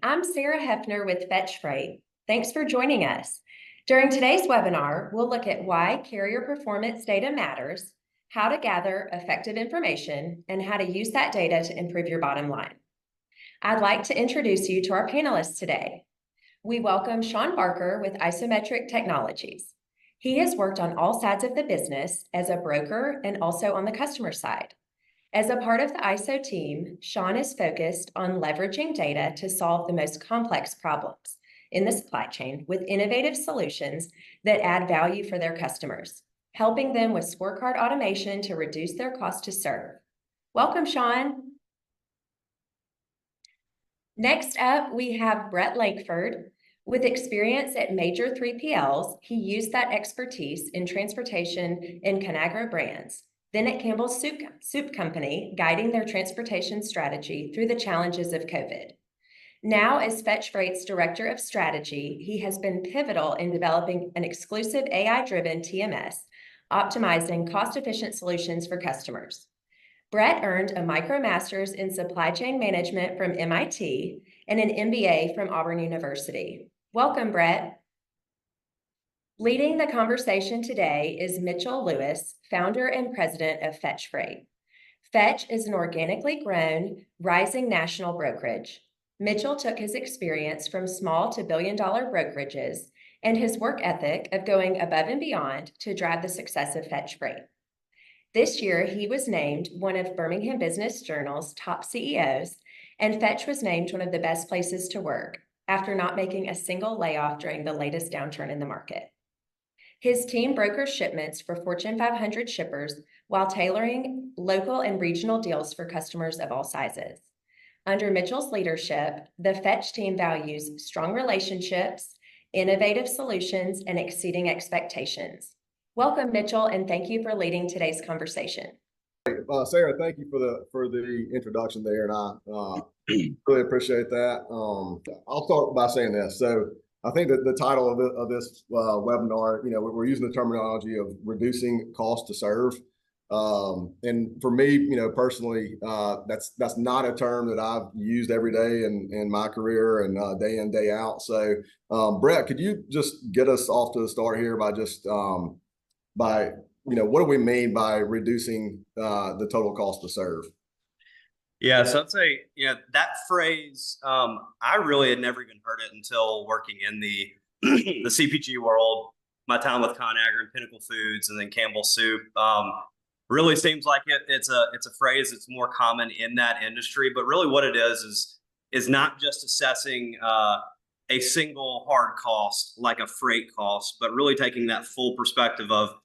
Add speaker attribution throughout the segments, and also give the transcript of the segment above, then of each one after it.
Speaker 1: I'm Sarah Hefner with Fetch Freight. Thanks for joining us. During today's webinar, we'll look at why carrier performance data matters, how to gather effective information, and how to use that data to improve your bottom line. I'd like to introduce you to our panelists today. We welcome Shawn Barker with Isometric Technologies. He has worked on all sides of the business as a broker and also on the customer side. As a part of the ISO team, Shawn is focused on leveraging data to solve the most complex problems in the supply chain with innovative solutions that add value for their customers, helping them with scorecard automation to reduce their cost to serve. Welcome, Shawn. Next up, we have Brett Lankford. With experience at major 3PLs, he used that expertise in transportation in Conagra Brands, then at Campbell's Soup Company, guiding their transportation strategy through the challenges of COVID. Now, as Fetch Freight's Director of Strategy, he has been pivotal in developing an exclusive AI-driven TMS, optimizing cost-efficient solutions for customers. Brett earned a MicroMasters in Supply Chain Management from MIT and an MBA from Auburn University. Welcome, Brett. Leading the conversation today is Mitchell Lewis, founder and president of Fetch Freight. Fetch is an organically grown, rising national brokerage. Mitchell took his experience from small to billion-dollar brokerages and his work ethic of going above and beyond to drive the success of Fetch Freight. This year, he was named one of Birmingham Business Journal's top CEOs, and Fetch was named one of the best places to work after not making a single layoff during the latest downturn in the market. His team brokers shipments for Fortune 500 shippers while tailoring local and regional deals for customers of all sizes. Under Mitchell's leadership, the Fetch team values strong relationships, innovative solutions, and exceeding expectations. Welcome, Mitchell, and thank you for leading today's conversation.
Speaker 2: Sarah, thank you for the introduction there, and I really appreciate that. I'll start by saying this. So I think that the title of this webinar, we're using the terminology of reducing cost to serve. And for me, personally, that's not a term that I've used every day in my career and day in, day out. So Brett, could you just get us off to the start here by just what do we mean by reducing the total cost to serve?
Speaker 3: Yeah, so I'd say, that phrase, I really had never even heard it until working in the the CPG world. My time with Conagra and Pinnacle Foods, and then Campbell's Soup, really seems like it's a phrase that's more common in that industry. But really, what it is not just assessing a single hard cost like a freight cost, but really taking that full perspective of,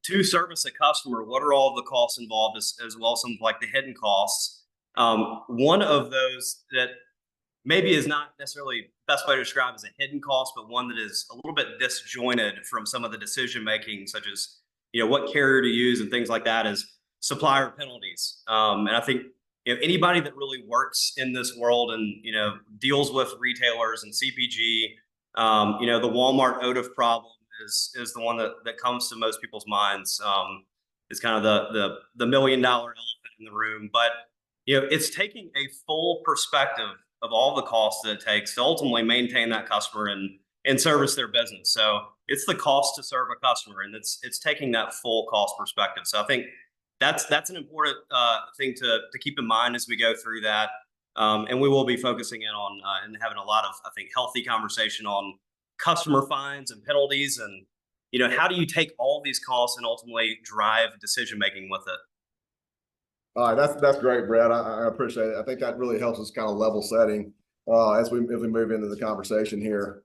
Speaker 3: to service a customer, what are all the costs involved, as well as some like the hidden costs. One of those that maybe is not necessarily best way to describe as a hidden cost, but one that is a little bit disjointed from some of the decision making, such as what carrier to use and things like that, is supplier penalties. And I think anybody that really works in this world and deals with retailers and CPG, the Walmart OTIF problem is the one that comes to most people's minds. Is kind of the $1 million elephant in the room, but it's taking a full perspective of all the costs that it takes to ultimately maintain that customer and service their business. So it's the cost to serve a customer, and it's taking that full cost perspective. So I think that's an important thing to keep in mind as we go through that. And we will be focusing in on and having a lot of, I think, healthy conversation on customer fines and penalties, and how do you take all these costs and ultimately drive decision making with it.
Speaker 2: All right, that's great, Brad. I appreciate it. I think that really helps us kind of level setting as we move into the conversation here.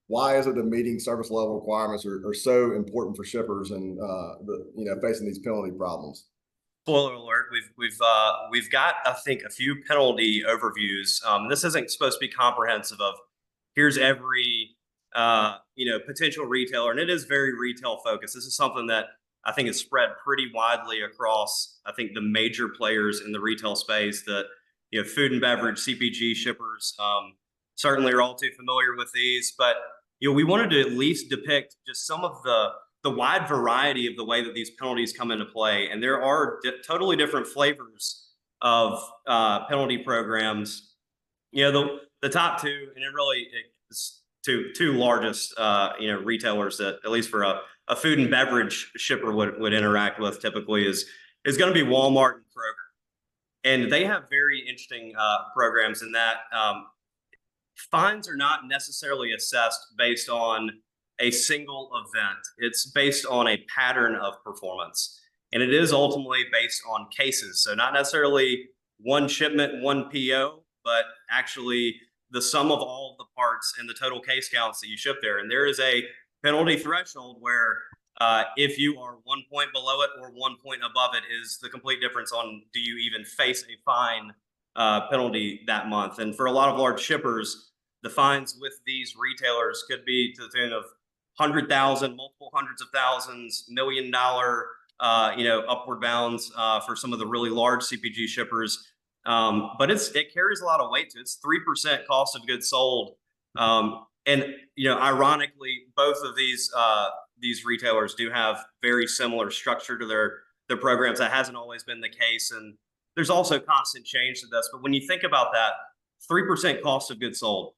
Speaker 2: Why is it that meeting service level requirements are so important for shippers and facing these penalty problems?
Speaker 3: Spoiler alert: we've got, I think, a few penalty overviews. This isn't supposed to be comprehensive of here's every potential retailer, and it is very retail focused. This is something that I think is spread pretty widely across, I think, the major players in the retail space. That food and beverage, CPG shippers certainly are all too familiar with these. But we wanted to at least depict just some of the wide variety of the way that these penalties come into play, and there are totally different flavors of penalty programs. The the top two, and it's two largest, retailers that at least for a food and beverage shipper would interact with typically is going to be Walmart and Kroger. And they have very interesting programs in that fines are not necessarily assessed based on a single event. It's based on a pattern of performance. And it is ultimately based on cases. So not necessarily one shipment, one PO, but actually the sum of all of the parts and the total case counts that you ship there. And there is a penalty threshold where if you are 1 point below it or 1 point above it is the complete difference on do you even face a fine penalty that month. And for a lot of large shippers, the fines with these retailers could be to the tune of 100,000, multiple hundreds of thousands, $1 million, upward bounds for some of the really large CPG shippers. But it carries a lot of weight to it. It's 3% cost of goods sold. And ironically, both of these retailers do have very similar structure to their programs. That hasn't always been the case. And there's also constant change to this. But when you think about that, 3% cost of goods sold,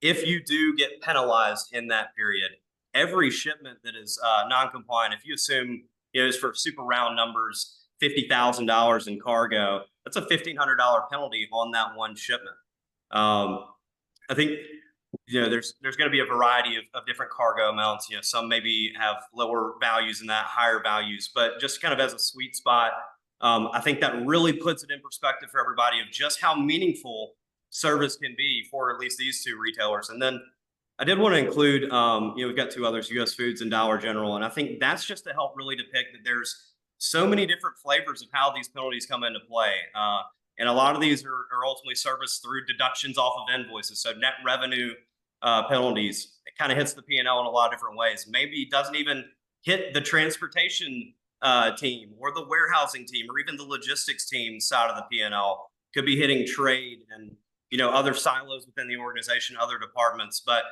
Speaker 3: if you do get penalized in that period, every shipment that is non-compliant, if you assume, is for super round numbers, $50,000 in cargo, that's a $1,500 penalty on that one shipment. I think, there's going to be a variety of different cargo amounts. Some maybe have lower values than that, higher values, but just kind of as a sweet spot, I think that really puts it in perspective for everybody of just how meaningful service can be for at least these two retailers. And then I did want to include, we've got two others, US Foods and Dollar General. And I think that's just to help really depict that there's so many different flavors of how these penalties come into play. And a lot of these are ultimately serviced through deductions off of invoices. So net revenue penalties, it kind of hits the P&L in a lot of different ways. Maybe it doesn't even hit the transportation team or the warehousing team or even the logistics team side of the P&L. Could be hitting trade and other silos within the organization, other departments. But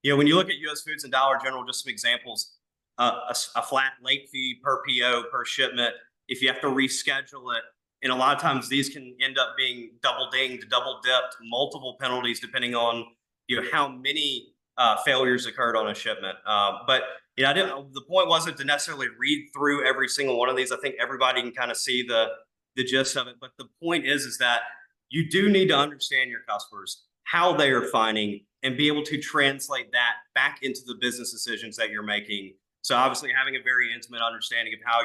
Speaker 3: when you look at US Foods and Dollar General, just some examples, a flat late fee per PO per shipment, if you have to reschedule it, and a lot of times these can end up being double dinged, double dipped, multiple penalties depending on how many failures occurred on a shipment. But the point wasn't to necessarily read through every single one of these. I think everybody can kind of see the gist of it. But the point is that you do need to understand your customers, how they are finding, and be able to translate that back into the business decisions that you're making. So obviously having a very intimate understanding of how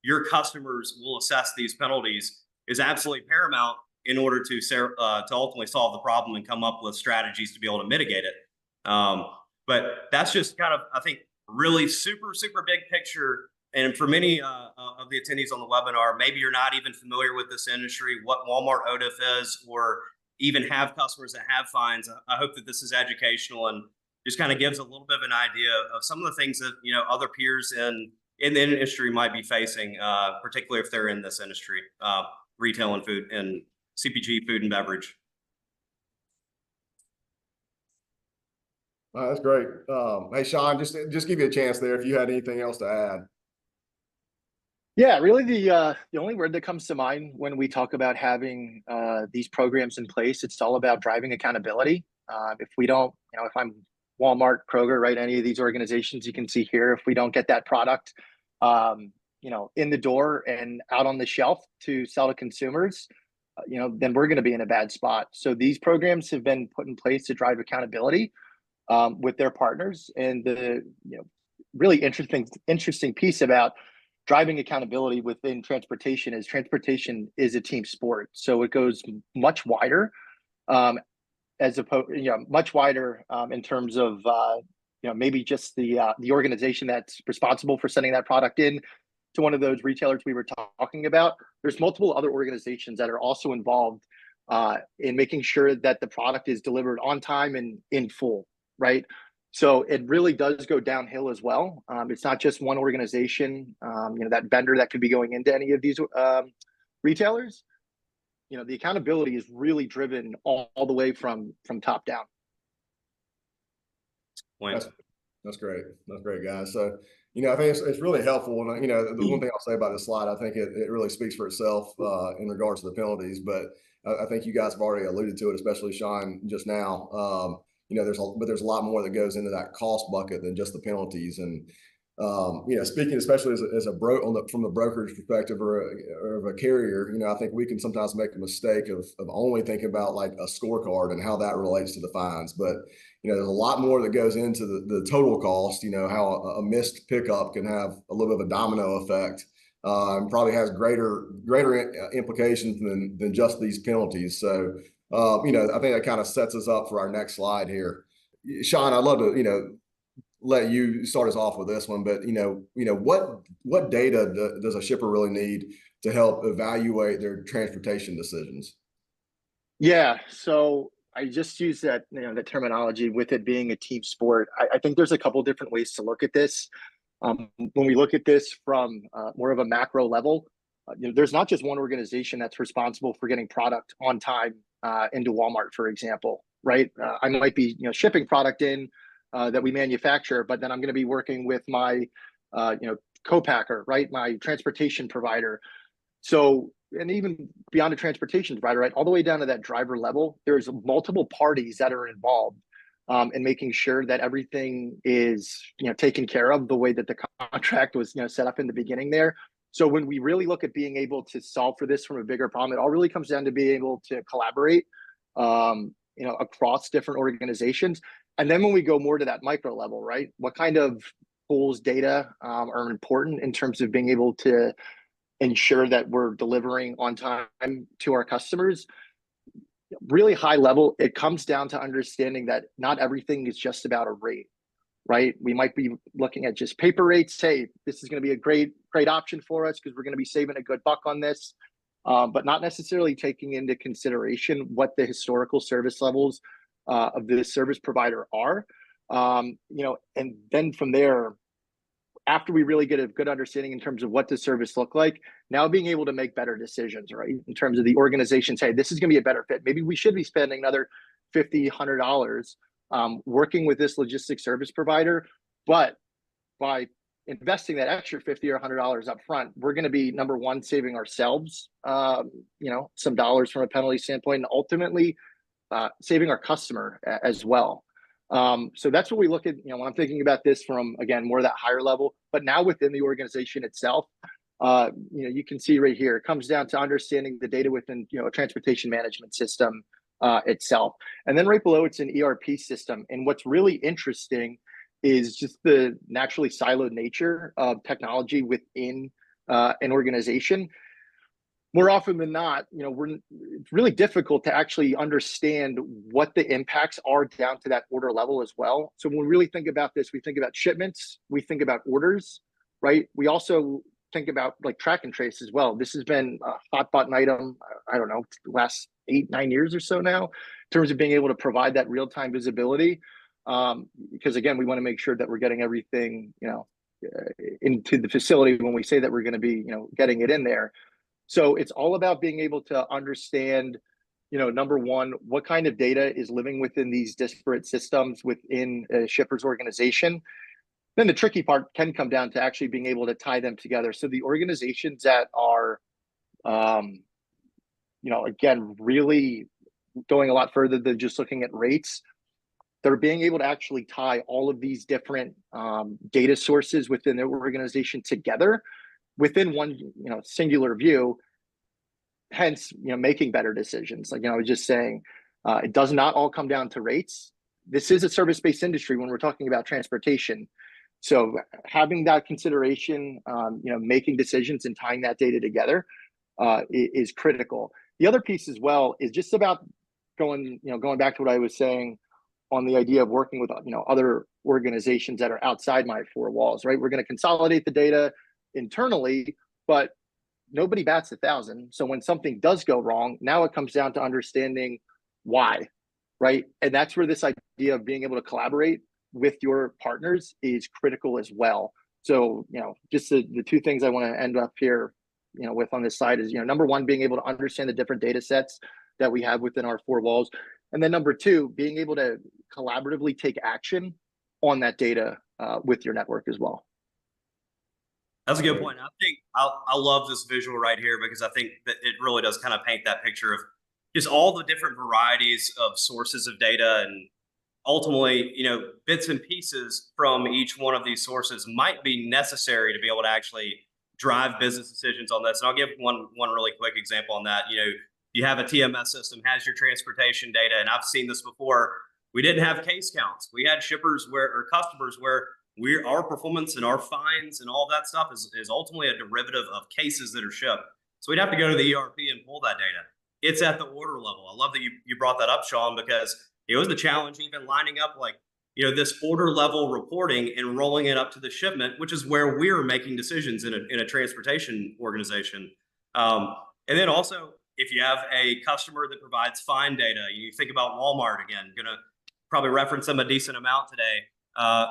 Speaker 3: your customers will assess these penalties is absolutely paramount in order to ultimately solve the problem and come up with strategies to be able to mitigate it. But that's just kind of, I think, really super, super big picture. And for many of the attendees on the webinar, maybe you're not even familiar with this industry, what Walmart OTIF is, or even have customers that have fines. I hope that this is educational and just kind of gives a little bit of an idea of some of the things that other peers in the industry might be facing, particularly if they're in this industry, retail and food and CPG, food and beverage.
Speaker 2: That's great. Hey, Shawn, just give you a chance there if you had anything else to add.
Speaker 4: Yeah, really the only word that comes to mind when we talk about having these programs in place, it's all about driving accountability. If we don't, if I'm Walmart, Kroger, right, any of these organizations you can see here, if we don't get that product, in the door and out on the shelf to sell to consumers, then we're going to be in a bad spot. So these programs have been put in place to drive accountability with their partners. And the really interesting piece about driving accountability within transportation is a team sport. So it goes much wider, much wider in terms of maybe just the organization that's responsible for sending that product in to one of those retailers we were talking about. There's multiple other organizations that are also involved in making sure that the product is delivered on time and in full, right? So it really does go downhill as well. It's not just one organization, that vendor that could be going into any of these retailers. The accountability is really driven all the way from top down.
Speaker 2: That's great. That's great, guys. So, I think it's really helpful. And, the one thing I'll say about this slide, I think it really speaks for itself in regards to the penalties. But I think you guys have already alluded to it, especially Shawn just now. There's a lot more that goes into that cost bucket than just the penalties. And speaking especially as a from the brokerage perspective or of a carrier, I think we can sometimes make a mistake of only thinking about like a scorecard and how that relates to the fines. But there's a lot more that goes into the total cost. How a missed pickup can have a little bit of a domino effect, and probably has greater implications than just these penalties. So I think that kind of sets us up for our next slide here. Shawn, I'd love to let you start us off with this one, but what data does a shipper really need to help evaluate their transportation decisions?
Speaker 4: Yeah, so I just use that that terminology with it being a team sport. I think there's a couple different ways to look at this. When we look at this from more of a macro level, there's not just one organization that's responsible for getting product on time into Walmart, for example, right? I might be shipping product in that we manufacture, but then I'm going to be working with my co-packer, right? My transportation provider. So, and even beyond a transportation provider, right, all the way down to that driver level, there's multiple parties that are involved in making sure that everything is taken care of the way that the contract was set up in the beginning there. So when we really look at being able to solve for this from a bigger problem, it all really comes down to being able to collaborate across different organizations. And then when we go more to that micro level, right, what kind of tools, data are important in terms of being able to ensure that we're delivering on time to our customers? Really high level, it comes down to understanding that not everything is just about a rate, right? We might be looking at just paper rates. Hey, this is going to be a great option for us because we're going to be saving a good buck on this, but not necessarily taking into consideration what the historical service levels of the service provider are. And then from there, after we really get a good understanding in terms of what does service look like, now being able to make better decisions, right? In terms of the organization, say, this is going to be a better fit. Maybe we should be spending another $50, $100 working with this logistics service provider. But by investing that extra $50 or $100 up front, we're going to be, number one, saving ourselves, some dollars from a penalty standpoint, and ultimately saving our customer as well. So that's what we look at, when I'm thinking about this from, again, more of that higher level, but now within the organization itself, you can see right here, it comes down to understanding the data within, a transportation management system itself. And then right below, it's an ERP system. And what's really interesting is just the naturally siloed nature of technology within an organization. More often than not, it's really difficult to actually understand what the impacts are down to that order level as well. So when we really think about this, we think about shipments, we think about orders, right? We also think about like track and trace as well. This has been a hot button item, I don't know, the last 8-9 years or so now, in terms of being able to provide that real-time visibility. Because again, we want to make sure that we're getting everything, into the facility when we say that we're going to be, getting it in there. So it's all about being able to understand, number one, what kind of data is living within these disparate systems within a shipper's organization. Then the tricky part can come down to actually being able to tie them together. So the organizations that are, again, really going a lot further than just looking at rates, they're being able to actually tie all of these different data sources within their organization together within one, singular view, hence, making better decisions. Like, I was just saying, it does not all come down to rates. This is a service-based industry when we're talking about transportation. So having that consideration, making decisions and tying that data together is critical. The other piece as well is just about going back to what I was saying on the idea of working with, other organizations that are outside my four walls, right? We're going to consolidate the data internally, but nobody bats 1,000. So when something does go wrong, now it comes down to understanding why, right? And that's where this idea of being able to collaborate with your partners is critical as well. So, just the two things I want to end up here, with on this side is, number one, being able to understand the different data sets that we have within our four walls. And then number two, being able to collaboratively take action on that data with your network as well.
Speaker 3: That's a good point. I think I love this visual right here because I think that it really does kind of paint that picture of, just all the different varieties of sources of data, and ultimately, bits and pieces from each one of these sources might be necessary to be able to actually drive business decisions on this. And I'll give one really quick example on that. You have a TMS system, has your transportation data, and I've seen this before. We didn't have case counts. We had shippers or customers where our performance and our fines and all that stuff is ultimately a derivative of cases that are shipped. So we'd have to go to the ERP and pull that data. It's at the order level. I love that you brought that up, Shawn, because it was the challenge even lining up this order level reporting and rolling it up to the shipment, which is where we're making decisions in a transportation organization. And then also, if you have a customer that provides fine data, you think about Walmart again, gonna probably reference them a decent amount today,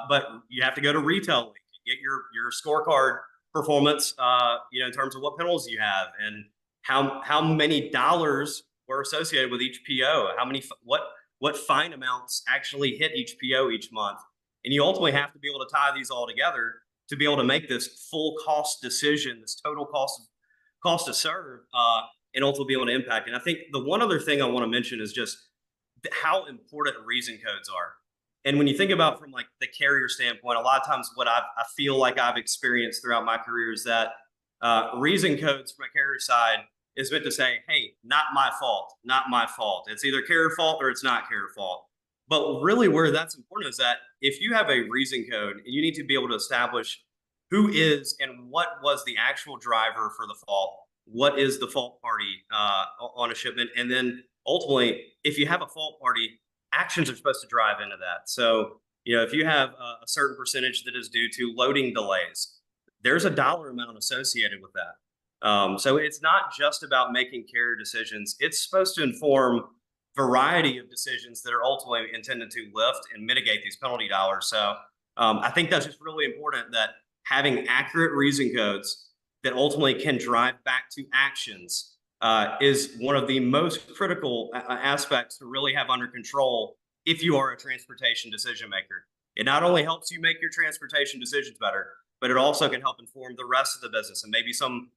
Speaker 3: but you have to go to retail link, get your scorecard performance, in terms of what penalties you have and how many dollars were associated with each PO, what fine amounts actually hit each PO each month. And you ultimately have to be able to tie these all together to be able to make this full cost decision, this total cost to serve, and ultimately be able to impact. And I think the one other thing I want to mention is just how important reason codes are. And when you think about from the carrier standpoint, a lot of times what I feel like I've experienced throughout my career is that reason codes from a carrier side is meant to say, hey, not my fault, not my fault. It's either carrier fault or it's not carrier fault. But really where that's important is that if you have a reason code and you need to be able to establish who is and what was the actual driver for the fault, what is the fault party on a shipment, and then ultimately, if you have a fault party, actions are supposed to drive into that. So, if you have a certain percentage that is due to loading delays, there's a dollar amount associated with that. So it's not just about making carrier decisions. It's supposed to inform variety of decisions that are ultimately intended to lift and mitigate these penalty dollars. So I think that's just really important, that having accurate reason codes that ultimately can drive back to actions is one of the most critical aspects to really have under control if you are a transportation decision maker. It not only helps you make your transportation decisions better, but it also can help inform the rest of the business and maybe some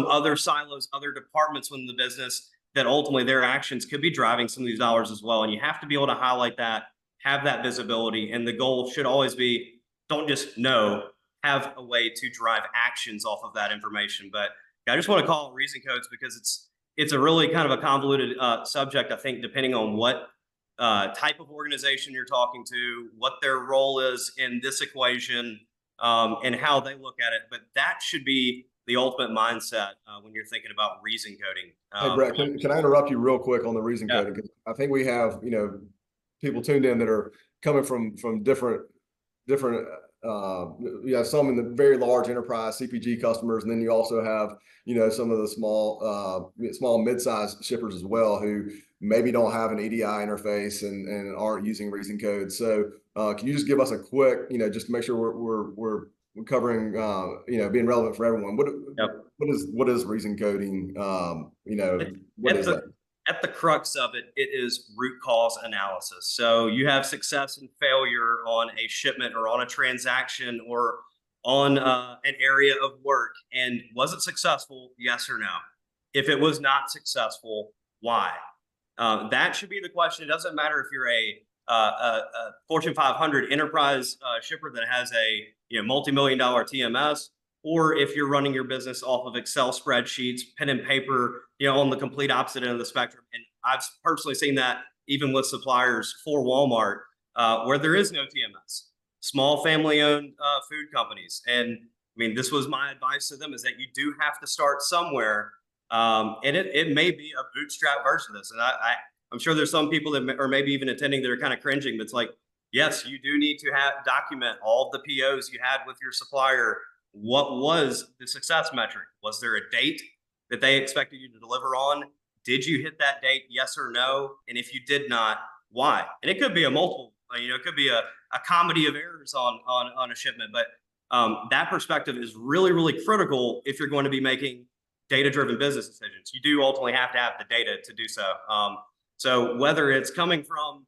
Speaker 3: other silos, other departments within the business that ultimately their actions could be driving some of these dollars as well. And you have to be able to highlight that, have that visibility. And the goal should always be, don't just know, have a way to drive actions off of that information. But I just want to call it reason codes because it's a really kind of a convoluted subject, I think, depending on what type of organization you're talking to, what their role is in this equation, and how they look at it. But that should be the ultimate mindset when you're thinking about reason coding.
Speaker 2: Hey, Brett, can I interrupt you real quick on the reason coding? Because I think we have, people tuned in that are coming from different, some in the very large enterprise CPG customers. And then you also have, some of the small mid-sized shippers as well, who maybe don't have an EDI interface and aren't using reason codes. So can you just give us a quick, just to make sure we're covering, being relevant for everyone. What is reason coding? What is that?
Speaker 3: At the crux of it, it is root cause analysis. So you have success and failure on a shipment or on a transaction or on an area of work. And was it successful? Yes or no? If it was not successful, why? That should be the question. It doesn't matter if you're a Fortune 500 enterprise shipper that has a multi-million-dollar TMS, or if you're running your business off of Excel spreadsheets, pen and paper, on the complete opposite end of the spectrum. And I've personally seen that even with suppliers for Walmart, where there is no TMS, small family-owned food companies. And I mean, this was my advice to them, is that you do have to start somewhere. And it may be a bootstrap version of this. And I'm sure there's some people that are maybe even attending that are kind of cringing, but it's like, yes, you do need to document all of the POs you had with your supplier. What was the success metric? Was there a date that they expected you to deliver on? Did you hit that date? Yes or no? And if you did not, why? And it could be a multiple, it could be a comedy of errors on a shipment, but that perspective is really, really critical if you're going to be making data-driven business decisions. You do ultimately have to have the data to do so. So whether it's coming from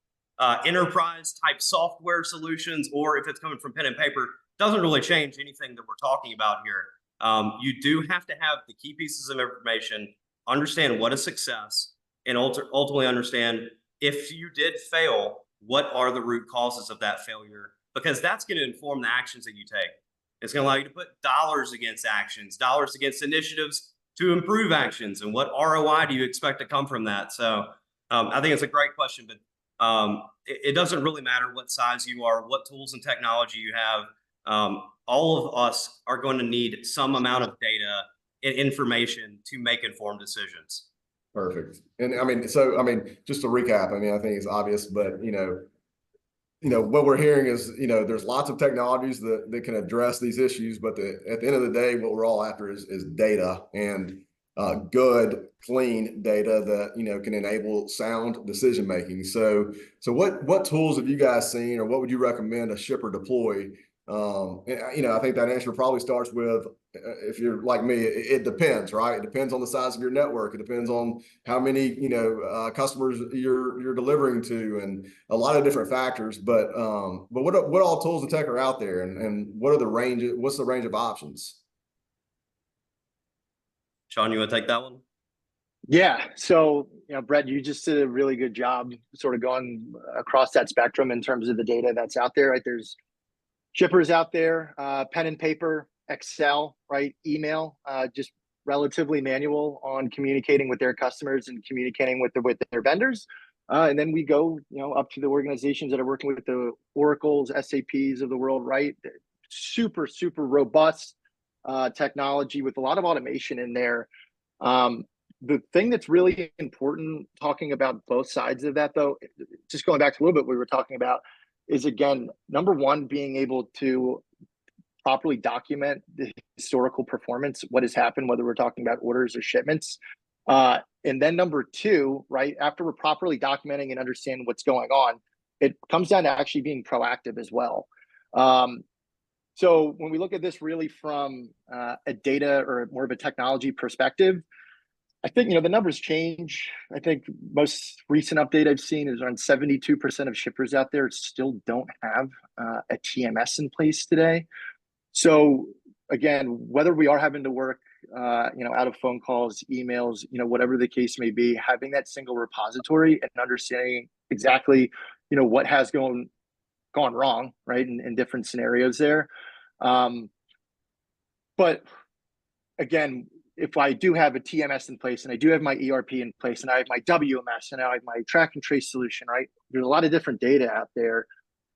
Speaker 3: enterprise type software solutions, or if it's coming from pen and paper, doesn't really change anything that we're talking about here. You do have to have the key pieces of information, understand what is success, and ultimately understand if you did fail, what are the root causes of that failure? Because that's going to inform the actions that you take. It's going to allow you to put dollars against actions, dollars against initiatives to improve actions, and what ROI do you expect to come from that? So I think it's a great question, but it doesn't really matter what size you are, what tools and technology you have. All of us are going to need some amount of data and information to make informed decisions.
Speaker 2: Perfect. And I mean, just to recap, I mean, I think it's obvious, but what we're hearing is, there's lots of technologies that can address these issues, but at the end of the day, what we're all after is data, and good, clean data that, can enable sound decision making. So what tools have you guys seen, or what would you recommend a shipper deploy? I think that answer probably starts with, if you're like me, it depends, right? It depends on the size of your network. It depends on how many, customers you're delivering to, and a lot of different factors. But what all tools and tech are out there, and what's the range of options?
Speaker 3: Shawn, you want to take that one?
Speaker 4: Yeah. So, Brett, you just did a really good job sort of going across that spectrum in terms of the data that's out there, right? There's shippers out there, pen and paper, Excel, right? Email, just relatively manual on communicating with their customers and communicating with their vendors. And then we go, up to the organizations that are working with the Oracles, SAPs of the world, right? Super, super robust technology with a lot of automation in there. The thing that's really important, talking about both sides of that, though, just going back to a little bit we were talking about, is, again, number one, being able to properly document the historical performance, what has happened, whether we're talking about orders or shipments. And then number two, right, after we're properly documenting and understanding what's going on, it comes down to actually being proactive as well. So when we look at this really from a data or more of a technology perspective, I think, the numbers change. I think most recent update I've seen is around 72% of shippers out there still don't have a TMS in place today. So again, whether we are having to work, out of phone calls, emails, whatever the case may be, having that single repository and understanding exactly, what has gone wrong, right, in different scenarios there. But again, if I do have a TMS in place, and I do have my ERP in place, and I have my WMS, and I have my track and trace solution, right? There's a lot of different data out there.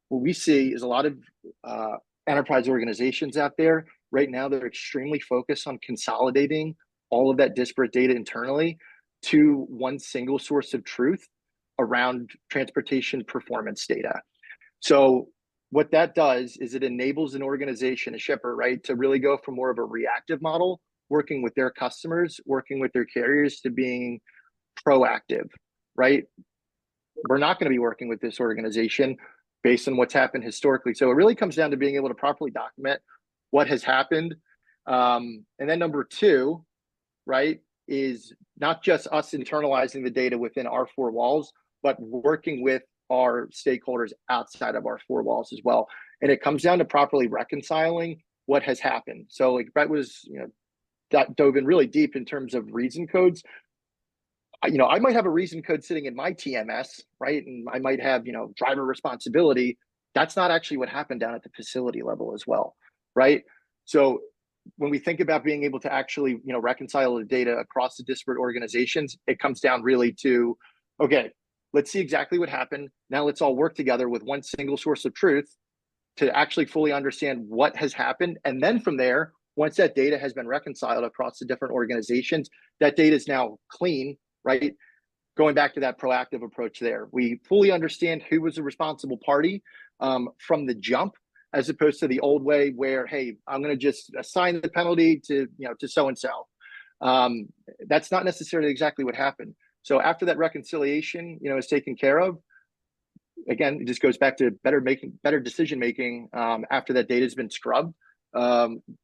Speaker 4: What we see is a lot of enterprise organizations out there right now that are extremely focused on consolidating all of that disparate data internally to one single source of truth around transportation performance data. So what that does is it enables an organization, a shipper, right, to really go from more of a reactive model, working with their customers, working with their carriers, to being proactive, right? We're not going to be working with this organization based on what's happened historically. So it really comes down to being able to properly document what has happened. And then number two, right, is not just us internalizing the data within our four walls, but working with our stakeholders outside of our four walls as well. And it comes down to properly reconciling what has happened. So like Brett was, that dove in really deep in terms of reason codes. I might have a reason code sitting in my TMS, right? And I might have, driver responsibility. That's not actually what happened down at the facility level as well, right? So when we think about being able to actually, reconcile the data across the disparate organizations, it comes down really to, okay, let's see exactly what happened. Now let's all work together with one single source of truth to actually fully understand what has happened. And then from there, once that data has been reconciled across the different organizations, that data is now clean, right? Going back to that proactive approach there, we fully understand who was the responsible party from the jump, as opposed to the old way where, hey, I'm going to just assign the penalty to so-and-so. That's not necessarily exactly what happened. So after that reconciliation, is taken care of, again, it just goes back to better decision making after that data has been scrubbed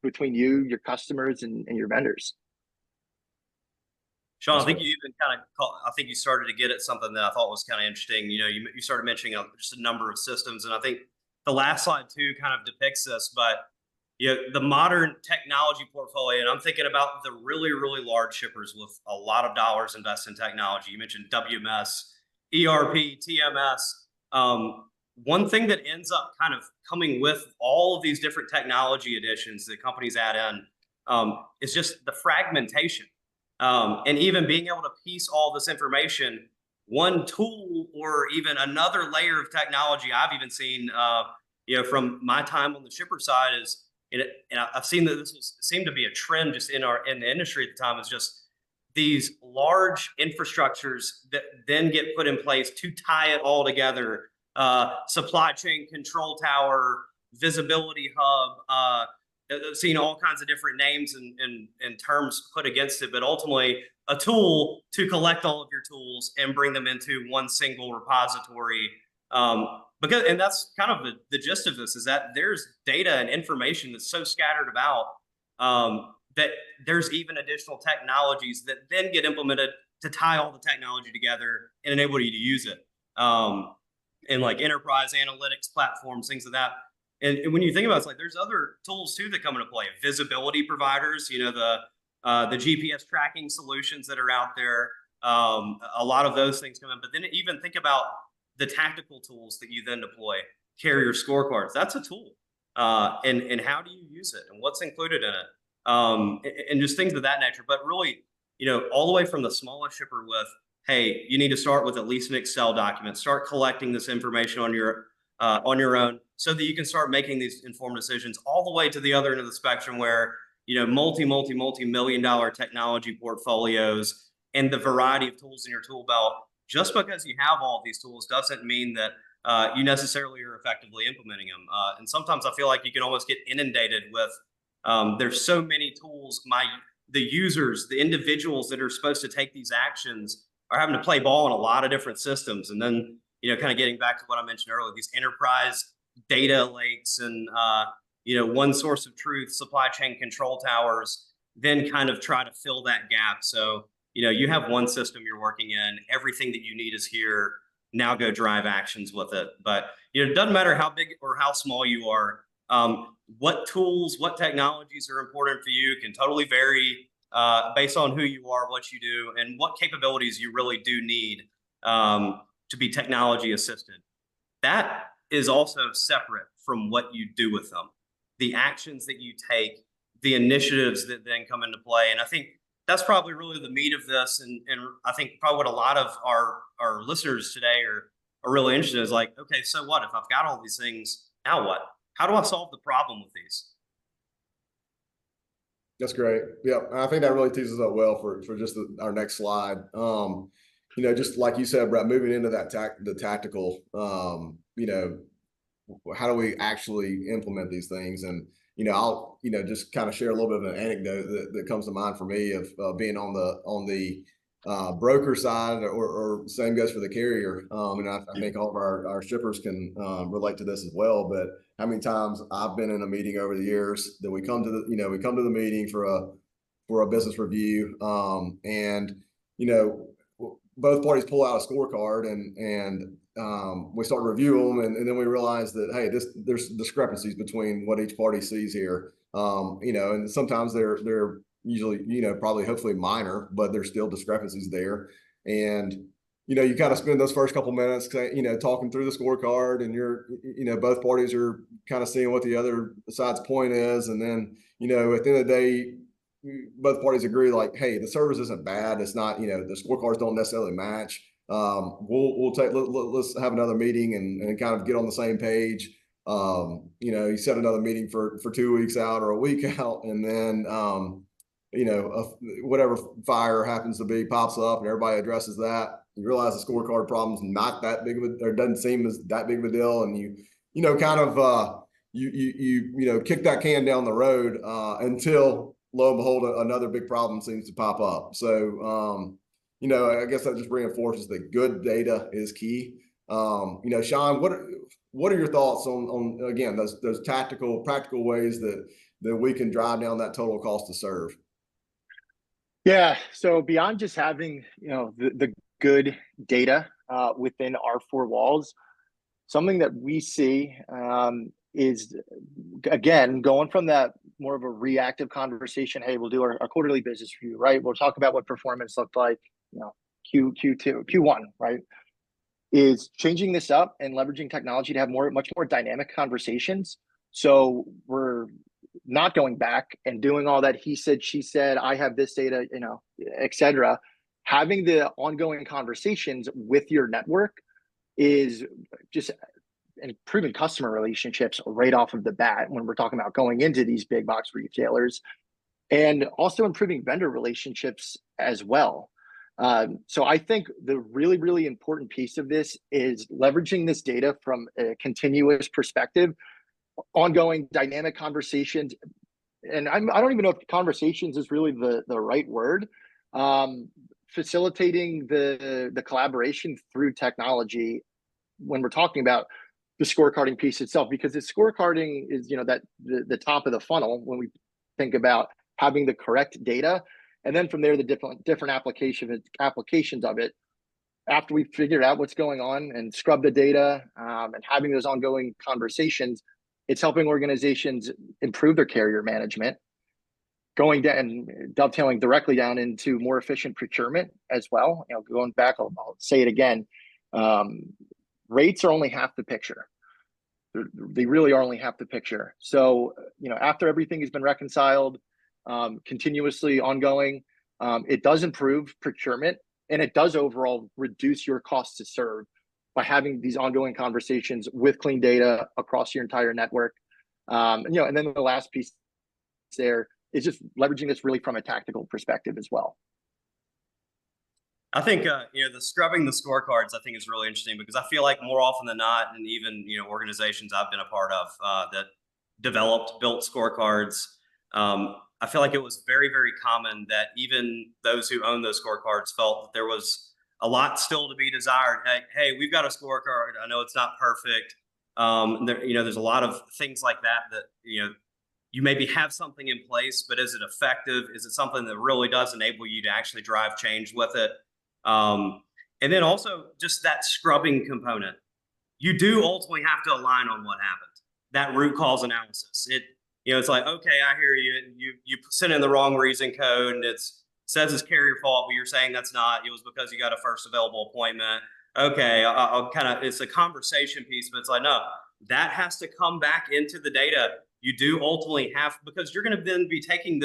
Speaker 4: between you, your customers, and your vendors.
Speaker 3: Shawn, I think you even I think you started to get at something that I thought was kind of interesting. You started mentioning just a number of systems, and I think the last slide too kind of depicts this. But the modern technology portfolio, and I'm thinking about the really, really large shippers with a lot of dollars invested in technology. You mentioned WMS, ERP, TMS. One thing that ends up kind of coming with all of these different technology additions that companies add in is just the fragmentation. And even being able to piece all this information, one tool or even another layer of technology I've even seen, from my time on the shipper side is, and I've seen that this seemed to be a trend just in the industry at the time, is just these large infrastructures that then get put in place to tie it all together. Supply chain control tower, visibility hub, seeing all kinds of different names and terms put against it, but ultimately a tool to collect all of your tools and bring them into one single repository. And that's kind of the gist of this, is that there's data and information that's so scattered about that there's even additional technologies that then get implemented to tie all the technology together and enable you to use it. And like enterprise analytics platforms, things like that. And when you think about it, it's like there's other tools too that come into play. Visibility providers, the GPS tracking solutions that are out there. A lot of those things come in, but then even think about the tactical tools that you then deploy. Carrier scorecards, that's a tool. And how do you use it and what's included in it? And just things of that nature. But really, all the way from the smallest shipper with, hey, you need to start with at least an Excel document, start collecting this information on your own so that you can start making these informed decisions, all the way to the other end of the spectrum where, multi-million-dollar technology portfolios and the variety of tools in your tool belt. Just because you have all of these tools doesn't mean that you necessarily are effectively implementing them. And sometimes I feel like you can almost get inundated with, there's so many tools. The users, the individuals that are supposed to take these actions are having to play ball in a lot of different systems. And then, kind of getting back to what I mentioned earlier, these enterprise data lakes and, one source of truth, supply chain control towers, then kind of try to fill that gap. So, you have one system you're working in, everything that you need is here. Now go drive actions with it. But, it doesn't matter how big or how small you are. What tools, what technologies are important for you can totally vary based on who you are, what you do, and what capabilities you really do need to be technology assisted. That is also separate from what you do with them, the actions that you take, the initiatives that then come into play. And I think that's probably really the meat of this. And I think probably what a lot of our listeners today are really interested in is like, okay, so what? If I've got all these things, now what? How do I solve the problem with these?
Speaker 2: That's great. Yeah, I think that really teases us up well for just our next slide. Just like you said, Brett, moving into that the tactical, how do we actually implement these things? And I'll just kind of share a little bit of an anecdote that comes to mind for me of being on the broker side, or same goes for the carrier. And I think all of our shippers can relate to this as well. But how many times I've been in a meeting over the years that we come to the meeting for a business review, and both parties pull out a scorecard and we start to review them, and then we realize that, hey, there's discrepancies between what each party sees here. And sometimes they're usually, probably hopefully minor, but there's still discrepancies there. And, you kind of spend those first couple minutes, talking through the scorecard, and both parties are kind of seeing what the other side's point is. And then, at the end of the day, both parties agree, like, hey, the service isn't bad. It's not, the scorecards don't necessarily match. Let's have another meeting and kind of get on the same page. You set another meeting for 2 weeks out or a week out, and then, whatever fire happens to be pops up and everybody addresses that. You realize the scorecard problem's not that big of a, or doesn't seem as that big of a deal. And you kick that can down the road, until lo and behold, another big problem seems to pop up. So, I guess that just reinforces that good data is key. Shawn, what are your thoughts on again, those tactical, practical ways that we can drive down that total cost to serve?
Speaker 4: Yeah. So beyond just having, the good data within our four walls, something that we see is, again, going from that more of a reactive conversation. Hey, we'll do our quarterly business review, right? We'll talk about what performance looked like, Q2, Q1, right? Is changing this up and leveraging technology to have much more dynamic conversations. So we're not going back and doing all that he said, she said, I have this data, etc. Having the ongoing conversations with your network is just improving customer relationships right off of the bat when we're talking about going into these big box retailers, and also improving vendor relationships as well. So I think the really, really important piece of this is leveraging this data from a continuous perspective, ongoing dynamic conversations. And I don't even know if conversations is really the right word. Facilitating the collaboration through technology when we're talking about the scorecarding piece itself, because the scorecarding is, that the top of the funnel when we think about having the correct data. And then from there, the different applications of it. After we figured out what's going on and scrub the data, and having those ongoing conversations, it's helping organizations improve their carrier management, going down and dovetailing directly down into more efficient procurement as well. Going back, I'll say it again. Rates are only half the picture. They really are only half the picture. So, after everything has been reconciled, continuously ongoing, it does improve procurement, and it does overall reduce your cost to serve by having these ongoing conversations with clean data across your entire network. And then the last piece there is just leveraging this really from a tactical perspective as well.
Speaker 3: I think, the scrubbing the scorecards, I think is really interesting, because I feel like more often than not, and even, organizations I've been a part of that built scorecards, I feel like it was very, very common that even those who own those scorecards felt that there was a lot still to be desired. Hey, we've got a scorecard. I know it's not perfect. There's a lot of things like that you maybe have something in place, but is it effective? Is it something that really does enable you to actually drive change with it? And then also just that scrubbing component. You do ultimately have to align on what happened. That root cause analysis. It's like, okay, I hear you. You sent in the wrong reason code, and says it's carrier fault, but you're saying that's not. It was because you got a first available appointment. Okay, I'll it's a conversation piece, but it's like, no, that has to come back into the data. You do ultimately have, because you're going to then be taking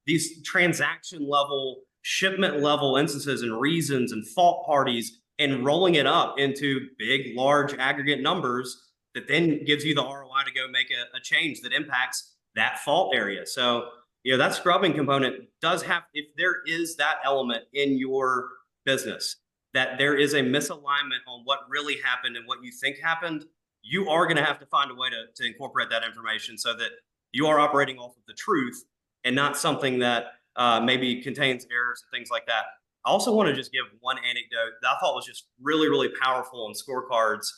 Speaker 3: these transaction level, shipment level instances and reasons and fault parties and rolling it up into big, large aggregate numbers that then gives you the ROI to go make a change that impacts that fault area. So, that scrubbing component does have, if there is that element in your business, that there is a misalignment on what really happened and what you think happened, you are going to have to find a way to incorporate that information so that you are operating off of the truth and not something that maybe contains errors and things like that. I also want to just give one anecdote that I thought was just really, really powerful in scorecards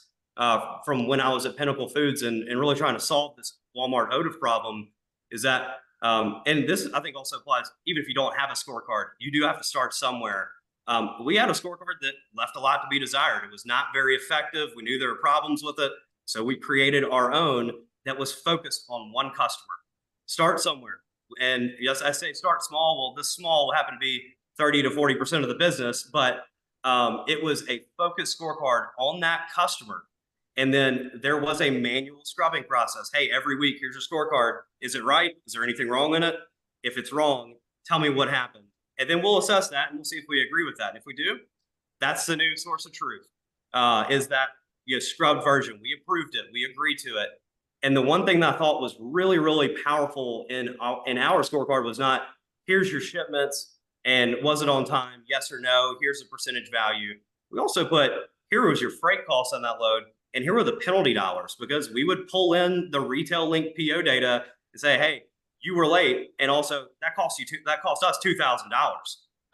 Speaker 3: from when I was at Pinnacle Foods and really trying to solve this Walmart OTIF problem, is that, and this I think also applies even if you don't have a scorecard, you do have to start somewhere. We had a scorecard that left a lot to be desired. It was not very effective. We knew there were problems with it. So we created our own that was focused on one customer. Start somewhere. And yes, I say start small. Well, this small will happen to be 30 to 40% of the business, but it was a focused scorecard on that customer. And then there was a manual scrubbing process. Hey, every week, here's your scorecard. Is it right? Is there anything wrong in it? If it's wrong, tell me what happened. And then we'll assess that and we'll see if we agree with that. And if we do, that's the new source of truth, is that scrubbed version. We approved it. We agreed to it. And the one thing that I thought was really, really powerful in our scorecard was not, here's your shipments and was it on time? Yes or no? Here's the percentage value. We also put, here was your freight costs on that load, and here were the penalty dollars, because we would pull in the retail link PO data and say, hey, you were late, and also that cost us $2,000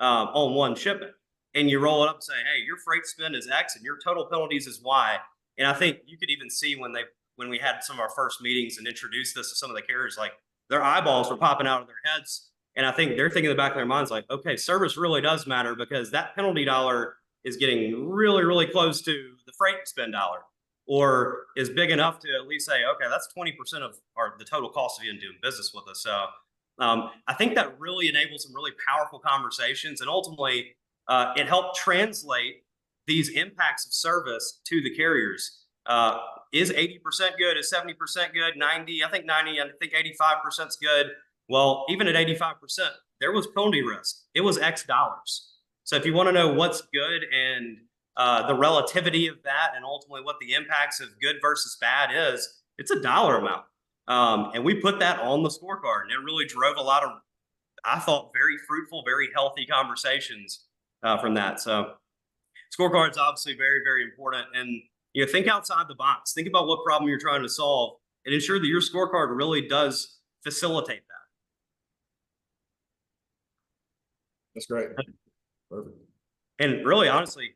Speaker 3: on one shipment. And you roll it up and say, hey, your freight spend is X and your total penalties is Y. And I think you could even see when we had some of our first meetings and introduced this to some of the carriers, like their eyeballs were popping out of their heads. And I think they're thinking in the back of their minds, like, okay, service really does matter, because that penalty dollar is getting really, really close to the freight spend dollar. or is big enough to at least say, okay, that's 20% of the total cost of even doing business with us. So I think that really enabled some really powerful conversations, and ultimately it helped translate these impacts of service to the carriers. Is 80% good? Is 70% good? 90? I think 90. I think 85% is good. Well, even at 85%, there was penalty risk. It was X dollars. So if you want to know what's good and the relativity of that, and ultimately what the impacts of good versus bad is, it's a dollar amount. And we put that on the scorecard, and it really drove a lot of, I thought, very fruitful, very healthy conversations from that. So scorecard's obviously very, very important. And think outside the box. Think about what problem you're trying to solve, and ensure that your scorecard really does facilitate that.
Speaker 2: That's great. Perfect.
Speaker 3: And really, honestly,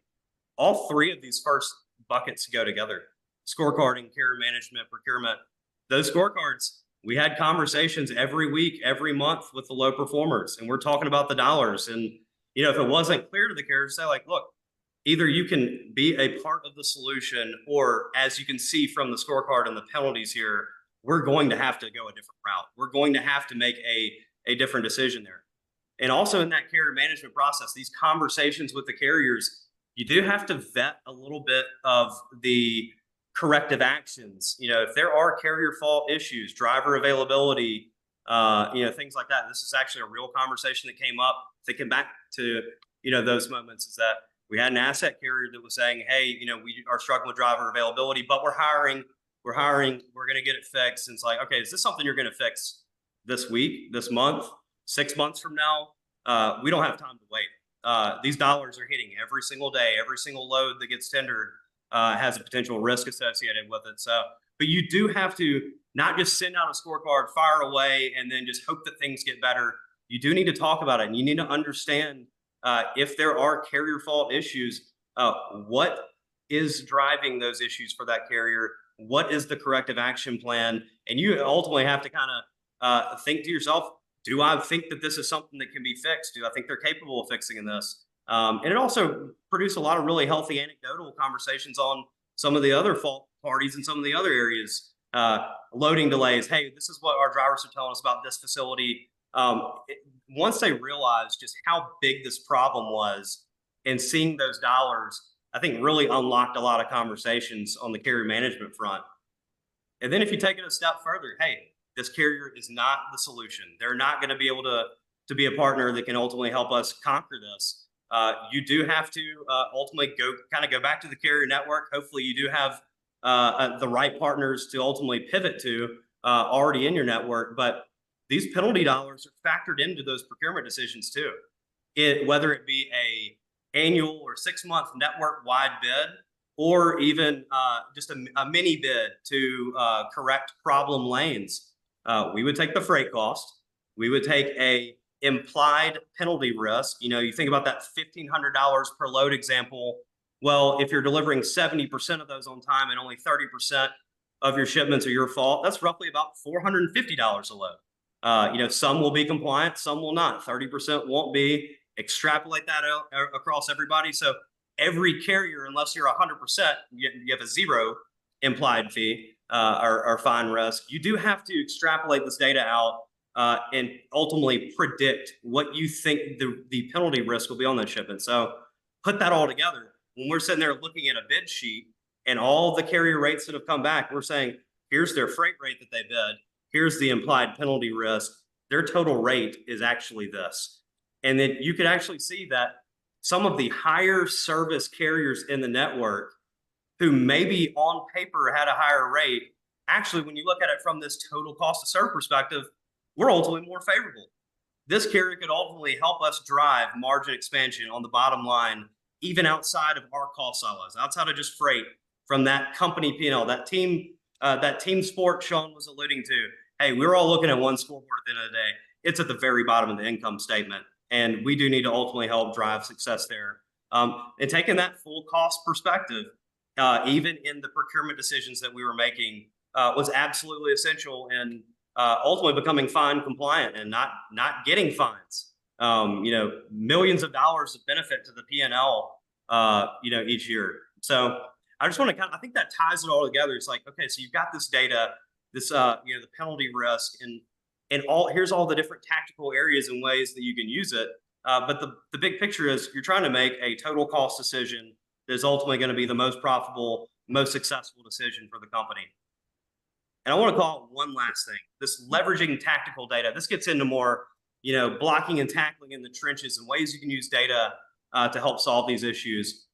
Speaker 3: all three of these first buckets go together: scorecarding, carrier management, procurement. Those scorecards, we had conversations every week, every month with the low performers, and we're talking about the dollars. And if it wasn't clear to the carrier, say like, look, either you can be a part of the solution, or as you can see from the scorecard and the penalties here, we're going to have to go a different route. We're going to have to make a different decision there. And also in that carrier management process, these conversations with the carriers, you do have to vet a little bit of the corrective actions. If there are carrier fault issues, driver availability, things like that. This is actually a real conversation that came up thinking back to, those moments, is that we had an asset carrier that was saying, hey, we are struggling with driver availability, but we're hiring, we're going to get it fixed. And it's like, okay, is this something you're going to fix this week, this month, 6 months from now? We don't have time to wait. These dollars are hitting every single day. Every single load that gets tendered has a potential risk associated with it. So, but you do have to not just send out a scorecard, fire away, and then just hope that things get better. You do need to talk about it, and you need to understand if there are carrier fault issues, what is driving those issues for that carrier? What is the corrective action plan? And you ultimately have to kind of think to yourself, do I think that this is something that can be fixed? Do I think they're capable of fixing this? And it also produced a lot of really healthy anecdotal conversations on some of the other fault parties and some of the other areas. Loading delays. Hey, this is what our drivers are telling us about this facility. Once they realized just how big this problem was, and seeing those dollars, I think really unlocked a lot of conversations on the carrier management front. And then if you take it a step further, hey, this carrier is not the solution. They're not going to be able to be a partner that can ultimately help us conquer this. You do have to ultimately go back to the carrier network. Hopefully you do have the right partners to ultimately pivot to already in your network. But these penalty dollars are factored into those procurement decisions too. Whether it be a annual or 6-month network-wide bid, or even just a mini bid to correct problem lanes. We would take the freight cost. We would take a implied penalty risk. You think about that $1,500 per load example. Well, if you're delivering 70% of those on time and only 30% of your shipments are your fault, that's roughly about $450 a load. Some will be compliant, some will not. 30% won't be. Extrapolate that out across everybody. So every carrier, unless you're 100%, you have a zero implied fee or fine risk. You do have to extrapolate this data out and ultimately predict what you think the penalty risk will be on that shipment. So put that all together. When we're sitting there looking at a bid sheet and all the carrier rates that have come back, we're saying, here's their freight rate that they bid. Here's the implied penalty risk. Their total rate is actually this. And then you could actually see that some of the higher service carriers in the network, who maybe on paper had a higher rate, actually, when you look at it from this total cost to serve perspective, we're ultimately more favorable. This carrier could ultimately help us drive margin expansion on the bottom line, even outside of our cost silos, outside of just freight, from that company P&L, that team sport Shawn was alluding to. Hey, we're all looking at one scoreboard at the end of the day. It's at the very bottom of the income statement. And we do need to ultimately help drive success there. And taking that full cost perspective, even in the procurement decisions that we were making, was absolutely essential in ultimately becoming fine compliant and not getting fines. Millions of dollars of benefit to the P&L, each year. So I just want to I think that ties it all together. It's like, okay, so you've got this data, this, you know, the penalty risk and here's all the different tactical areas and ways that you can use it. But the big picture is you're trying to make a total cost decision that is ultimately going to be the most profitable, most successful decision for the company. And I want to call it one last thing, this leveraging tactical data. This gets into more, you know, blocking and tackling in the trenches and ways you can use data to help solve these issues.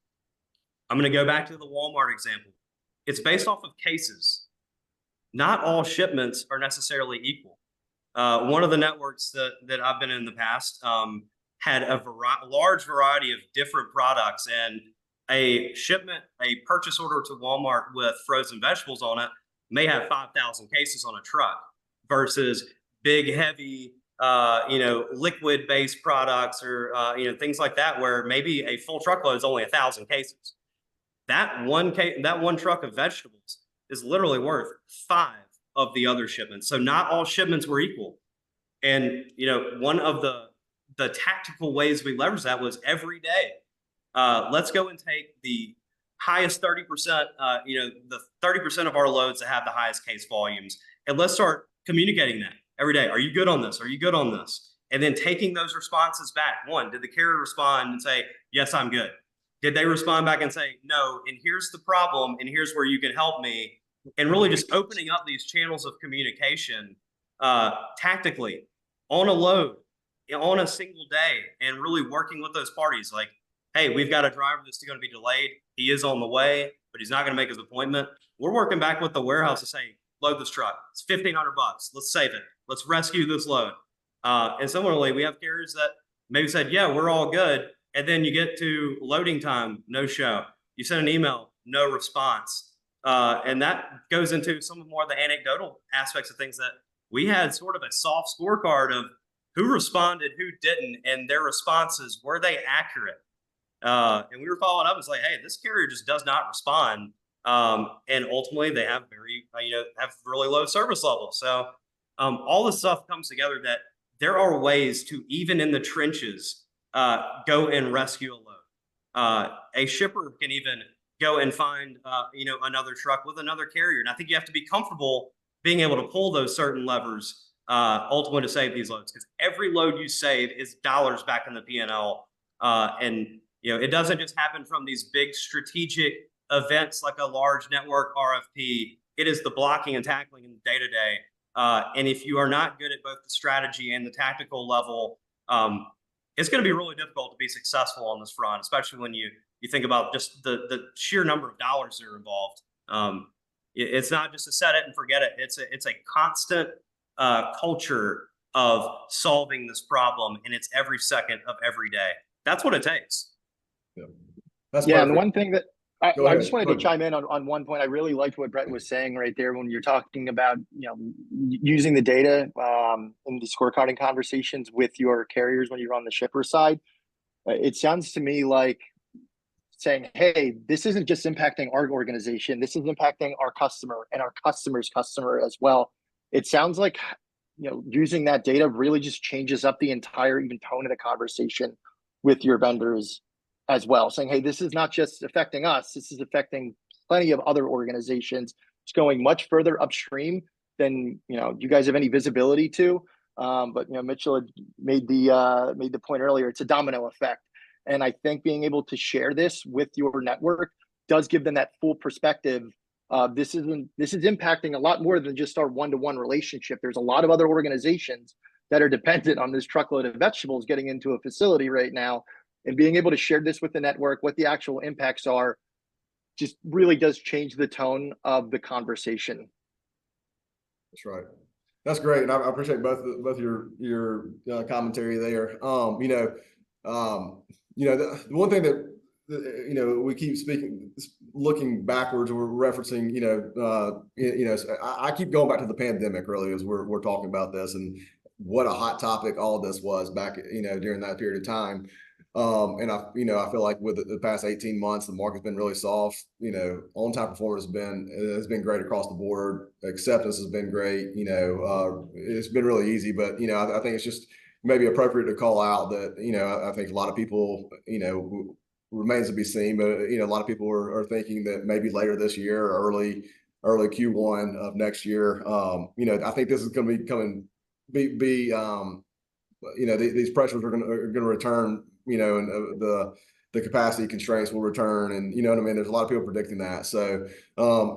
Speaker 3: I'm going to go back to the Walmart example. It's based off of cases. Not all shipments are necessarily equal. One of the networks that I've been in the past had a large variety of different products, and a purchase order to Walmart with frozen vegetables on it may have 5,000 cases on a truck versus big, heavy, you know, liquid-based products or, you know, things like that, where maybe a full truckload is only 1,000 cases. That one truck of vegetables is literally worth 5 of the other shipments. So not all shipments were equal. And, you know, one of the tactical ways we leveraged that was every day. Let's go and take the highest 30%, you know, the 30% of our loads that have the highest case volumes, and let's start communicating that every day. Are you good on this? Are you good on this? And then taking those responses back. One, did the carrier respond and say, yes, I'm good? Did they respond back and say, no, and here's the problem, and here's where you can help me? And really just opening up these channels of communication tactically on a load, on a single day, and really working with those parties. Like, hey, we've got a driver that's going to be delayed. He is on the way, but he's not going to make his appointment. We're working back with the warehouse to say, load this truck. It's $1,500. Let's save it. Let's rescue this load. And similarly, we have carriers that maybe said, yeah, we're all good. And then you get to loading time, no show. You send an email, no response. And that goes into some more of the anecdotal aspects of things that we had sort of a soft scorecard of who responded, who didn't, and their responses, were they accurate? And we were following up and was like, hey, this carrier just does not respond. And ultimately they have have really low service levels. So all this stuff comes together that there are ways to, even in the trenches, go and rescue a load. A shipper can even go and find, another truck with another carrier. And I think you have to be comfortable being able to pull those certain levers ultimately to save these loads, because every load you save is dollars back in the P&L. And it doesn't just happen from these big strategic events like a large network RFP. It is the blocking and tackling in the day-to-day. And if you are not good at both the strategy and the tactical level, it's going to be really difficult to be successful on this front, especially when you think about just the sheer number of dollars that are involved. It's not just a set it and forget it. It's a constant culture of solving this problem, and it's every second of every day. That's what it takes.
Speaker 2: Yeah, that's
Speaker 4: yeah.
Speaker 2: perfect.
Speaker 4: And the one thing that I just wanted
Speaker 2: Go
Speaker 4: to chime in on one point. I really liked what Brett was saying right there when you're talking about using the data in the scorecarding conversations with your carriers when you're on the shipper side. It sounds to me like saying, hey, this isn't just impacting our organization. This is impacting our customer and our customer's customer as well. It sounds like using that data really just changes up the entire even tone of the conversation with your vendors as well, saying, hey, this is not just affecting us, this is affecting plenty of other organizations. It's going much further upstream than you guys have any visibility to. But Mitchell had made the point earlier, it's a domino effect. And I think being able to share this with your network does give them that full perspective. This is impacting a lot more than just our one-to-one relationship. There's a lot of other organizations that are dependent on this truckload of vegetables getting into a facility right now. And being able to share this with the network, what the actual impacts are, just really does change the tone of the conversation.
Speaker 2: That's right. That's great, and I appreciate both your commentary there. The one thing that we keep looking backwards. We're referencing, I keep going back to the pandemic really as we're talking about this, and what a hot topic all of this was back, during that period of time. And I feel like with the past 18 months, the market's been really soft. On-time performance has been great across the board. Acceptance has been great. It's been really easy, but I think it's just maybe appropriate to call out that I think a lot of people remains to be seen, but a lot of people are thinking that maybe later this year or early Q1 of next year. I think this is going to these pressures are going to return, and the capacity constraints will return, and you know what I mean. There's a lot of people predicting that. So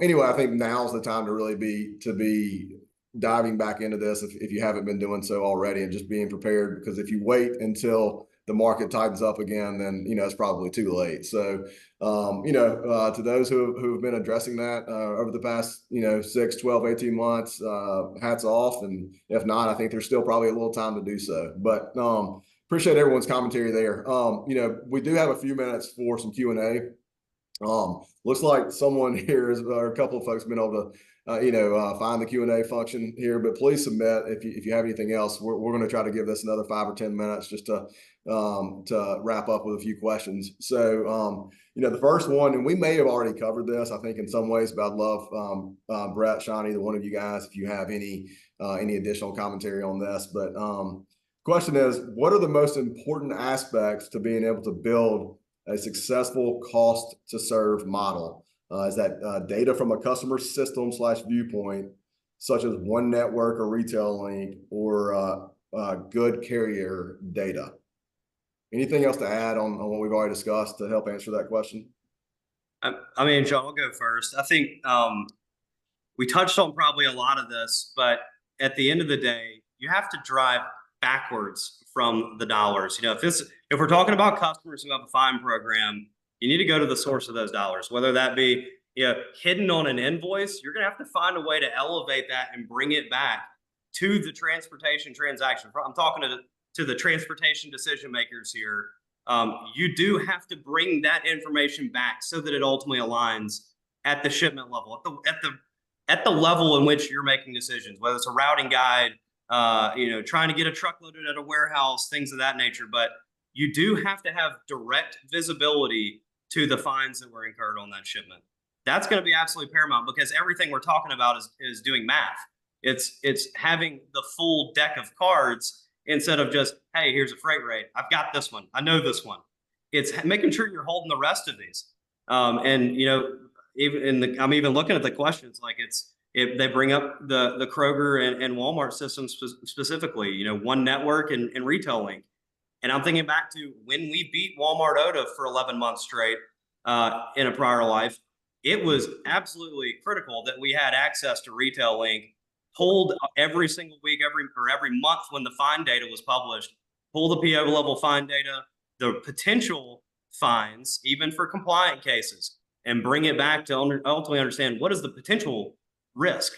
Speaker 2: anyway, I think now's the time to really be diving back into this if you haven't been doing so already, and just being prepared, because if you wait until the market tightens up again, then it's probably too late. So to those who have been addressing that over the past 6, 12, 18 months, hats off. And if not, I think there's still probably a little time to do so. But appreciate everyone's commentary there. We do have a few minutes for some Q&A. Looks like someone here or a couple of folks have been able to find the Q&A function here, but please submit if you have anything else. We're going to try to give this another 5 or 10 minutes just to wrap up with a few questions. So the first one, and we may have already covered this, I think, in some ways, but I'd love Brett, Shawn, either one of you guys, if you have any additional commentary on this. But question is, what are the most important aspects to being able to build a successful cost to serve model? Is that data from a customer system / viewpoint, such as one network or retail link, or good carrier data? Anything else to add on what we've already discussed to help answer that question?
Speaker 3: I mean, Shawn, I'll go first. I think we touched on probably a lot of this, but at the end of the day, you have to drive backwards from the dollars. If we're talking about customers who have a fine program, you need to go to the source of those dollars, whether that be hidden on an invoice. You're going to have to find a way to elevate that and bring it back to the transportation transaction. I'm talking to the transportation decision makers here. You do have to bring that information back so that it ultimately aligns at the shipment level, at the level in which you're making decisions, whether it's a routing guide, trying to get a truck loaded at a warehouse, things of that nature. But you do have to have direct visibility to the fines that were incurred on that shipment. That's going to be absolutely paramount, because everything we're talking about is doing math. It's having the full deck of cards instead of just, hey, here's a freight rate. I've got this one. I know this one. It's making sure you're holding the rest of these. I'm even looking at the questions, like they bring up the Kroger and Walmart systems specifically, one network and retail link. And I'm thinking back to when we beat Walmart OTA for 11 months straight in a prior life. It was absolutely critical that we had access to Retail Link, pulled every single week, every month when the fine data was published, pull the PO level fine data, the potential fines, even for compliant cases, and bring it back to ultimately understand what is the potential risk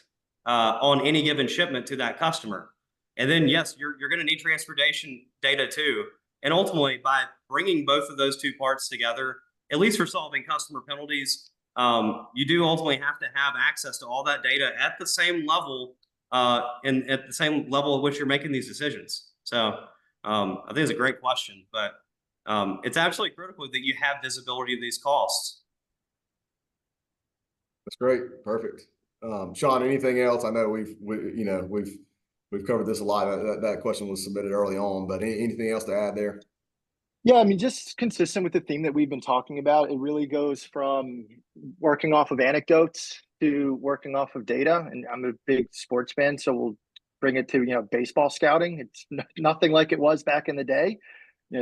Speaker 3: on any given shipment to that customer. And then, yes, you're going to need transportation data too. And ultimately, by bringing both of those two parts together, at least for solving customer penalties, you do ultimately have to have access to all that data at the same level and at the same level at which you're making these decisions. So I think it's a great question, but it's absolutely critical that you have visibility of these costs.
Speaker 2: That's great. Perfect. Shawn, anything else? I know we've covered this a lot. That question was submitted early on, but anything else to add there?
Speaker 4: Yeah, I mean, just consistent with the theme that we've been talking about, it really goes from working off of anecdotes to working off of data. And I'm a big sports fan, so we'll bring it to, baseball scouting. It's nothing like it was back in the day.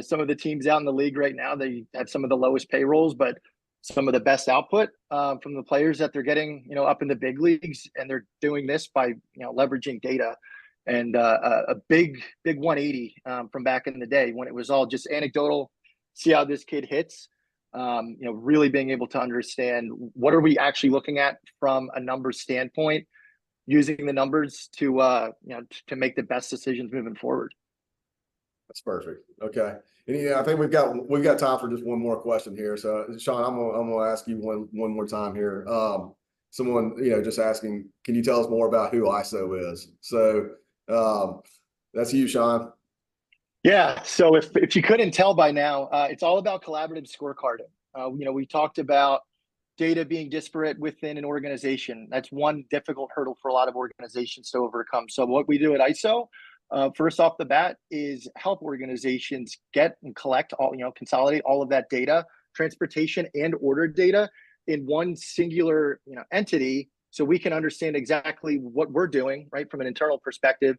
Speaker 4: Some of the teams out in the league right now, they have some of the lowest payrolls, but some of the best output from the players that they're getting, up in the big leagues. And they're doing this by, leveraging data. And a big 180 from back in the day when it was all just anecdotal, see how this kid hits, really being able to understand what are we actually looking at from a numbers standpoint, using the numbers to make the best decisions moving forward.
Speaker 2: That's perfect. Okay. And I think we've got time for just one more question here. So Shawn, I'm gonna ask you one more time here. Someone, just asking, can you tell us more about who ISO is? So that's you, Shawn.
Speaker 4: Yeah. So if you couldn't tell by now, it's all about collaborative scorecarding. We talked about data being disparate within an organization. That's one difficult hurdle for a lot of organizations to overcome. So what we do at ISO, first off the bat, is help organizations get and collect all, consolidate all of that data transportation and order data in one singular, entity, so we can understand exactly what we're doing, right, from an internal perspective,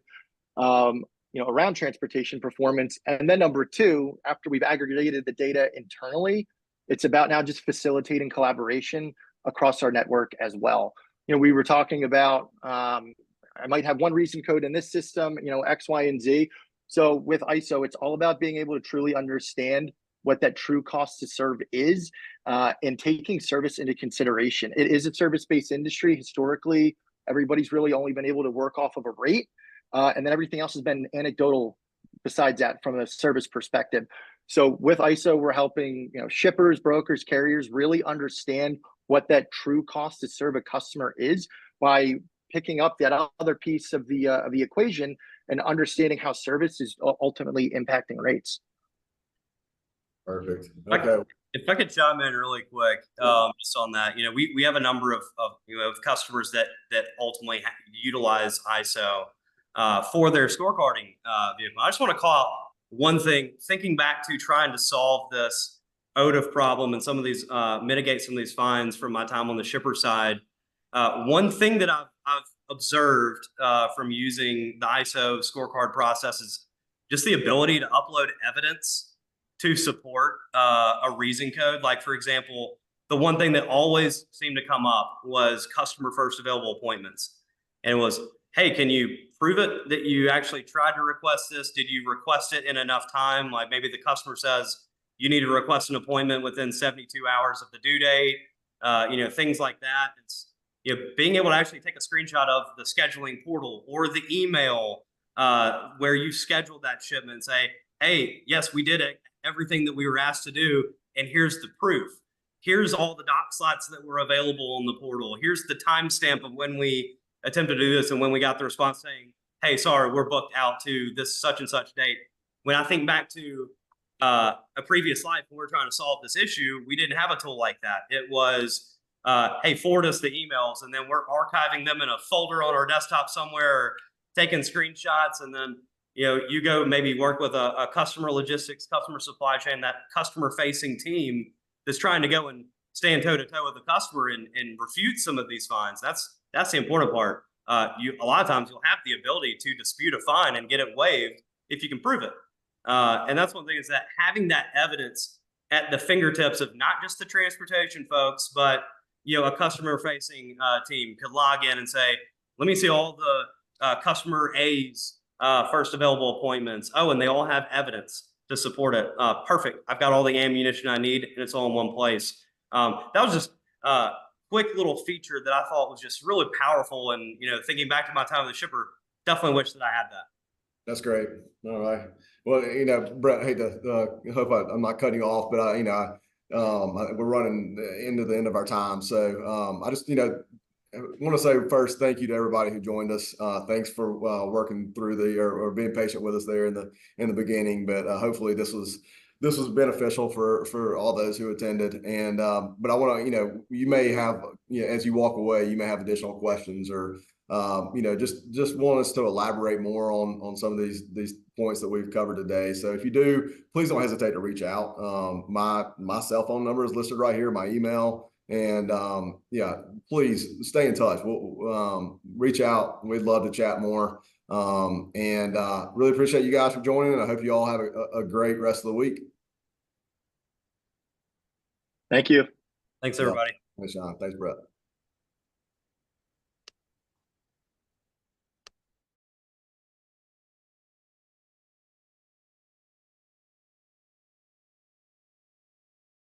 Speaker 4: around transportation performance. And then number two, after we've aggregated the data internally, it's about now just facilitating collaboration across our network as well. We were talking about, I might have one recent code in this system, X, Y, and Z. So with ISO, it's all about being able to truly understand what that true cost to serve is, and taking service into consideration. It is a service-based industry. Historically, everybody's really only been able to work off of a rate, and then everything else has been anecdotal besides that from a service perspective. So with ISO, we're helping shippers, brokers, carriers really understand what that true cost to serve a customer is by picking up that other piece of the equation and understanding how service is ultimately impacting rates.
Speaker 2: Perfect. Okay.
Speaker 3: If I could chime in really quick, just on that, we have a number of customers that ultimately utilize ISO for their scorecarding vehicle. I just want to call out one thing, thinking back to trying to solve this OTIF problem and some of these mitigate some of these fines from my time on the shipper side. One thing that I've observed from using the ISO scorecard process is just the ability to upload evidence to support a reason code. Like, for example, the one thing that always seemed to come up was customer first available appointments. And it was, hey, can you prove it that you actually tried to request this? Did you request it in enough time? Like maybe the customer says you need to request an appointment within 72 hours of the due date, things like that. It's, being able to actually take a screenshot of the scheduling portal or the email where you scheduled that shipment and say, hey, yes, we did it. Everything that we were asked to do, and here's the proof. Here's all the doc slots that were available on the portal. Here's the timestamp of when we attempted to do this and when we got the response saying, hey, sorry, we're booked out to this such and such date. When I think back to a previous life when we were trying to solve this issue, we didn't have a tool like that. It was, hey, forward us the emails, and then we're archiving them in a folder on our desktop somewhere, taking screenshots, and then you go maybe work with a customer logistics, customer supply chain, that customer facing team that's trying to go and stand toe to toe with the customer and refute some of these fines. That's the important part. A lot of times you'll have the ability to dispute a fine and get it waived if you can prove it. And that's one thing, is that having that evidence at the fingertips of not just the transportation folks, but a customer facing team could log in and say, let me see all the customer A's first available appointments. Oh, and they all have evidence to support it. Perfect. I've got all the ammunition I need, and it's all in one place. That was just a quick little feature that I thought was just really powerful. And, thinking back to my time with the shipper, definitely wish that I had that.
Speaker 2: That's great. All right. Well, Brett, I hate to, hope I'm not cutting you off, but we're running into the end of our time. So I just, I want to say first, thank you to everybody who joined us. Thanks for working through or being patient with us there in the beginning. But hopefully this was beneficial for all those who attended. And but I want to, you may have, as you walk away, you may have additional questions or just want us to elaborate more on some of these points that we've covered today. So if you do, please don't hesitate to reach out. My cell phone number is listed right here, my email. And please stay in touch. We'll reach out. We'd love to chat more. And really appreciate you guys for joining. And I hope you all have a great rest of the week.
Speaker 4: Thank you.
Speaker 3: Thanks, everybody.
Speaker 2: Thanks, Shawn. Thanks, Brett.